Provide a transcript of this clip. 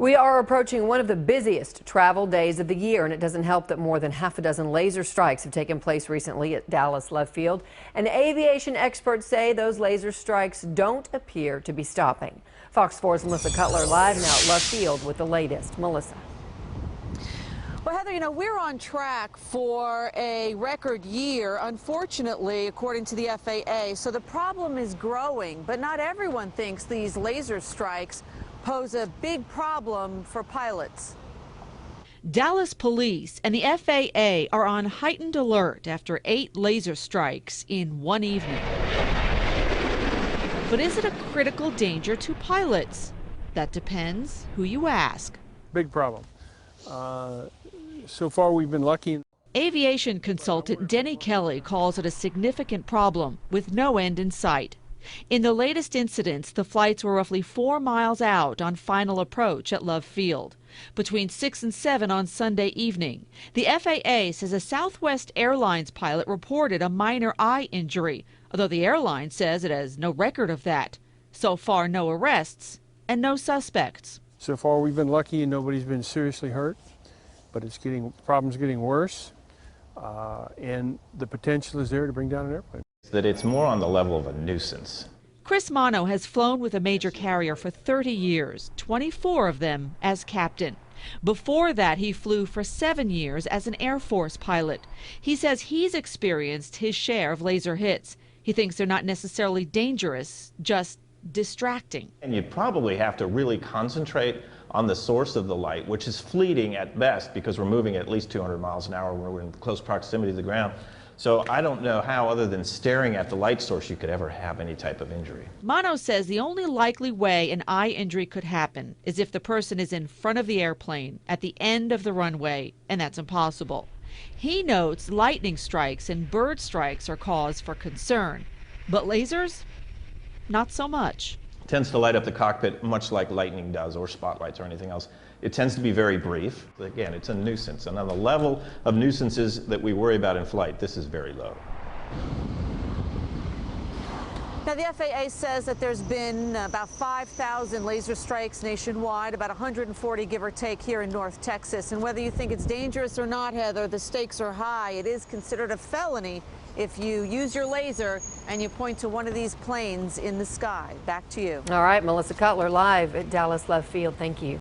We are approaching one of the busiest travel days of the year, and it doesn't help that more than half a dozen laser strikes have taken place recently at Dallas Love Field. And aviation experts say those laser strikes don't appear to be stopping. Fox 4's Melissa Cutler live now at Love Field with the latest. Melissa. Well, Heather, we're on track for a record year, unfortunately, according to the FAA. So the problem is growing, but not everyone thinks these laser strikes pose a big problem for pilots. Dallas police and the FAA are on heightened alert after 8 laser strikes in one evening. But is it a critical danger to pilots? That depends who you ask. Big problem. So far we've been lucky. Aviation consultant Denny Kelly calls it a significant problem with no end in sight. In the latest incidents, the flights were roughly 4 miles out on final approach at Love Field. Between 6 and 7 on Sunday evening, the FAA says a Southwest Airlines pilot reported a minor eye injury, although the airline says it has no record of that. So far, no arrests and no suspects. So far we've been lucky and nobody's been seriously hurt, but problem's getting worse, and the potential is there to bring down an airplane. That it's more on the level of a nuisance. Chris Mono has flown with a major carrier for 30 years, 24 of them as captain. Before that, he flew for 7 years as an Air Force pilot. He says he's experienced his share of laser hits. He thinks they're not necessarily dangerous, just distracting. And you'd probably have to really concentrate on the source of the light, which is fleeting at best because we're moving at least 200 miles an hour when we're in close proximity to the ground. So I don't know how, other than staring at the light source, you could ever have any type of injury. Mono says the only likely way an eye injury could happen is if the person is in front of the airplane at the end of the runway, and that's impossible. He notes lightning strikes and bird strikes are cause for concern, but lasers, not so much. It tends to light up the cockpit much like lightning does, or spotlights or anything else. It tends to be very brief. Again, it's a nuisance. And on the level of nuisances that we worry about in flight, this is very low. Now, the FAA says that there's been about 5,000 laser strikes nationwide, about 140 give or take here in North Texas. And whether you think it's dangerous or not, Heather, the stakes are high. It is considered a felony if you use your laser and you point to one of these planes in the sky. Back to you. All right, Melissa Cutler live at Dallas Love Field. Thank you.